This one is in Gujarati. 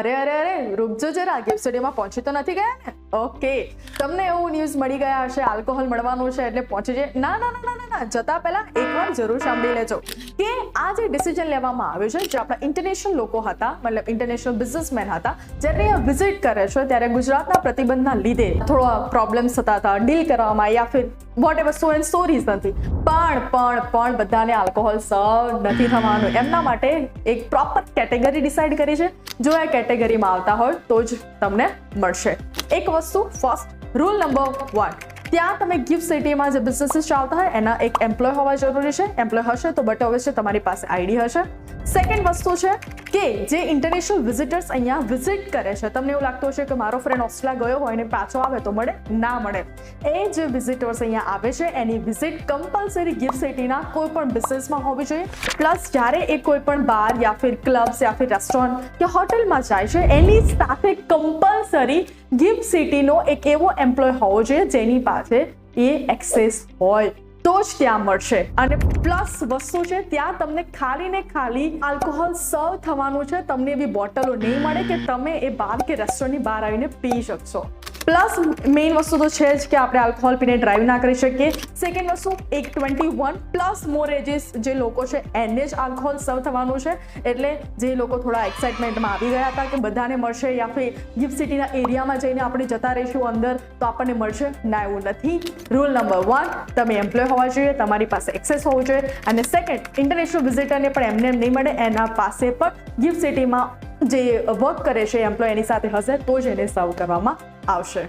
અરે અરે અરે રૂકજો જરા, ગિફ્ટ સિટીમાં પહોંચી તો નથી ગયા ને? ઓકે, તમને એવું ન્યૂઝ મળી ગયા હશે આલ્કોહોલ મળવાનું છે એટલે પહોંચી જાય. ના ના ના ના ના, જતા પહેલા એકવાર જરૂર સાંભળી લેજો કે આ જે ડિસિઝન લેવામાં આવ્યું છે, જે આપણા ઇન્ટરનેશનલ લોકો હતા, મતલબ ઇન્ટરનેશનલ બિઝનેસમેન હતા, જ્યારે અહીંયા વિઝિટ કરે છે ત્યારે ગુજરાતના પ્રતિબંધના લીધે થોડા પ્રોબ્લેમ્સ થતા હતા ડીલ કરવામાં, યા ફિર whatever so and so reason નથી, પણ બધાને આલ્કોહોલ સર્વ નથી થવાનું. એમના માટે એક પ્રોપર કેટેગરી ડિસાઇડ કરી છે. જો આ કેટેગરીમાં આવતા હોય તો જ તમને મળશે. એક વસ્તુ, ફર્સ્ટ રૂલ નંબર 1, ત્યાં તમે ગિફ્ટ સિટીમાં જે બિઝનેસીસ ચાલતા હોય એના એક એમ્પ્લોય હોવા જરૂરી છે. એમ્પ્લોય હશે તો બટ ઓબ્વિયસલી તમારી પાસે આઈડી હશે. સેકન્ડ વસ્તુ છે કે જે ઇન્ટરનેશનલ વિઝિટર્સ અહીંયા વિઝિટ કરે છે, તમને એવું લાગતું હશે કે મારો ફ્રેન્ડ ઓસ્ટ્રેલિયા ગયો હોય ને પાછો આવે તો મળે, ના મળે. એ જે વિઝિટર્સ અહીંયા આવે છે એની વિઝિટ કમ્પલસરી ગિફ્ટ સિટીના કોઈ પણ બિઝનેસમાં હોવી જોઈએ. પ્લસ જ્યારે એ કોઈ પણ બાર યા ફિર ક્લબ્સ યા ફિર રેસ્ટોરન્ટ કે હોટલમાં જાય છે એની સાથે કમ્પલસરી ગિફ્ટ સિટીનો એક એવો એમ્પ્લોય હોવો જોઈએ જેની પાસે એ એક્સેસ હોય તો જ ત્યાં મળશે. અને પ્લસ વસ્તુ છે, ત્યાં તમને ખાલી ને ખાલી આલ્કોહોલ સર્વ થવાનું છે. તમને એવી બોટલો નહીં મળે કે તમે એ બાર કે રેસ્ટોરન્ટની બહાર આવીને પી શકશો. પ્લસ મેઇન વસ્તુ તો છે જ કે આપણે આલ્કોહોલ પીને ડ્રાઈવ ના કરી શકીએ. સેકન્ડ વસ્તુ, એક 21 પ્લસ મોર એજીસ જે લોકો છે એને જ આલ્કોહોલ સર્વ થવાનું છે. એટલે જે લોકો થોડા એક્સાઇટમેન્ટમાં આવી ગયા હતા કે બધાને મળશે યા ફિર ગિફ્ટ સિટીના એરિયામાં જઈને આપણે જતા રહીશું અંદર તો આપણને મળશે, ના એવું નથી. રૂલ નંબર 1, તમે એમ્પ્લોય હોવા જોઈએ, તમારી પાસે એક્સેસ હોવું જોઈએ. અને સેકન્ડ, ઇન્ટરનેશનલ વિઝિટરને પણ એમને નહીં મળે, એના પાસે પણ ગિફ્ટ સિટીમાં જે વર્ક કરે છે એમ્પ્લોય એની સાથે હશે તો જ એને સર્વ કરવામાં આવશે.